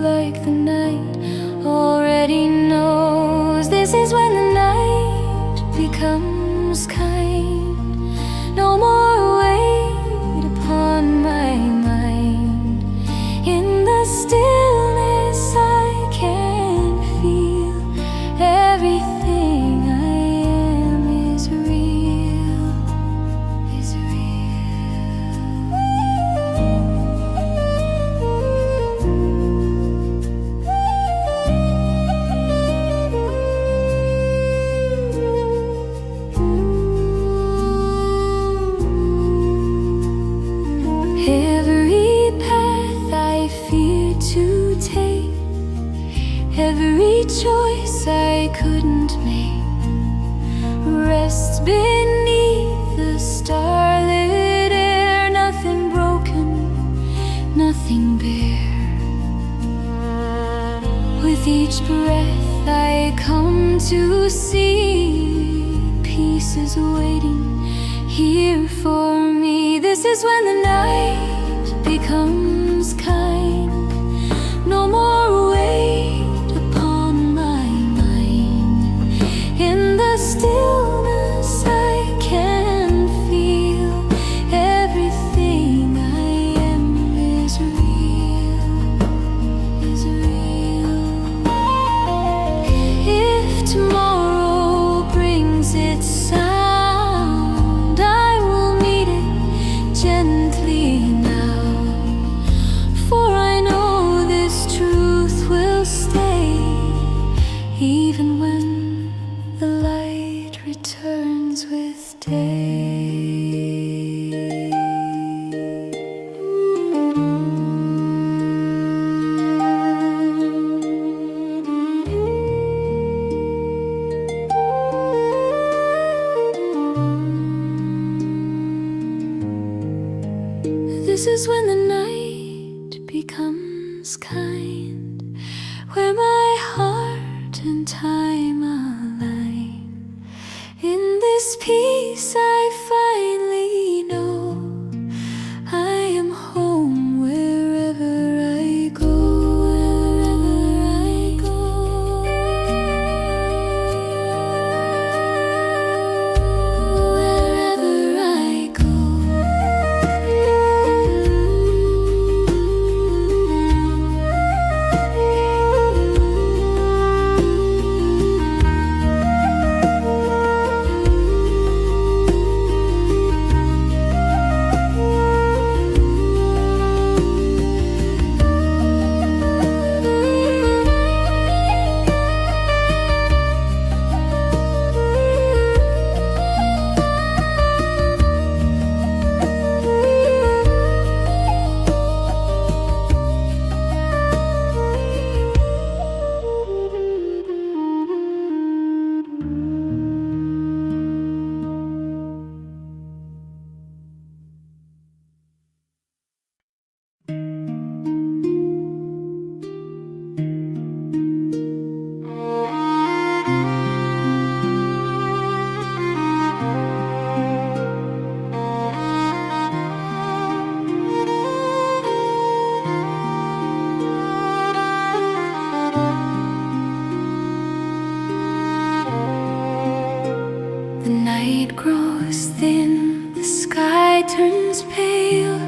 like the night already knows. This is when the night becomes kind. No more weight upon my mind. In the stillness I can feel everything I am is real, is every path I fear to take, every choice I couldn't make, rests beneath the starlit air. Nothing broken, nothing bare. With each breath I come to see. Peace is waiting here for me. This is when the night becomes kind. No more weight upon my mind. In the stillness I can feel everything I am is real, is real. If tomorrow brings its sound, I will meet it gently now. For I know this truth will stay, even when the light returns with day. This is when the night becomes kind, where my heart and time align. In this peace I finally know I am home wherever I go, wherever I go, wherever I go. The night grows thin, the sky turns pale.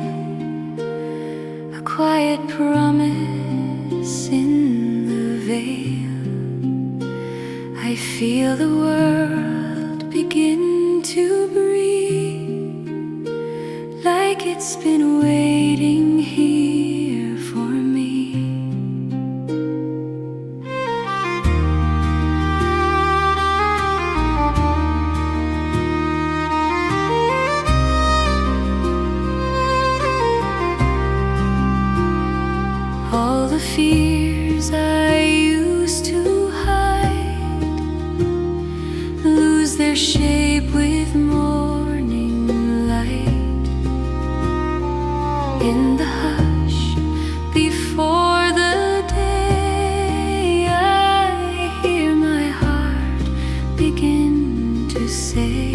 A quiet promise in the veil. I feel the world begin to breathe, like it's been waiting here for me. All the fears I used to hide lose their shape with morning light. In the hush before the day, I hear my heart begin to say,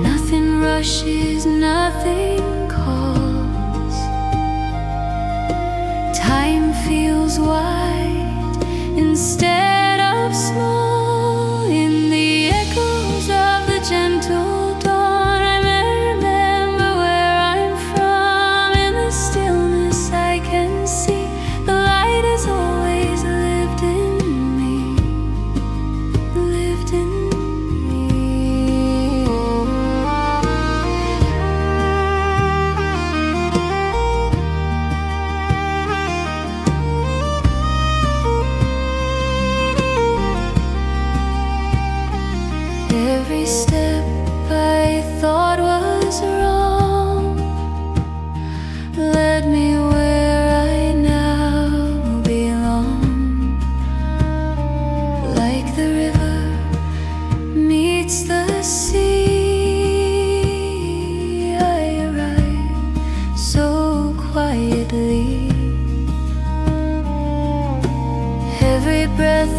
nothing rushes, nothing calls. Time feels wide instead of small. In the echoes of the gentle dawn, I may remember where I'm from. In the stillness I can see the light has always lived in me, lived in me.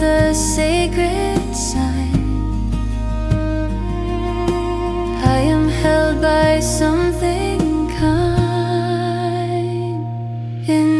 a sacred sign. I am held by something kind. In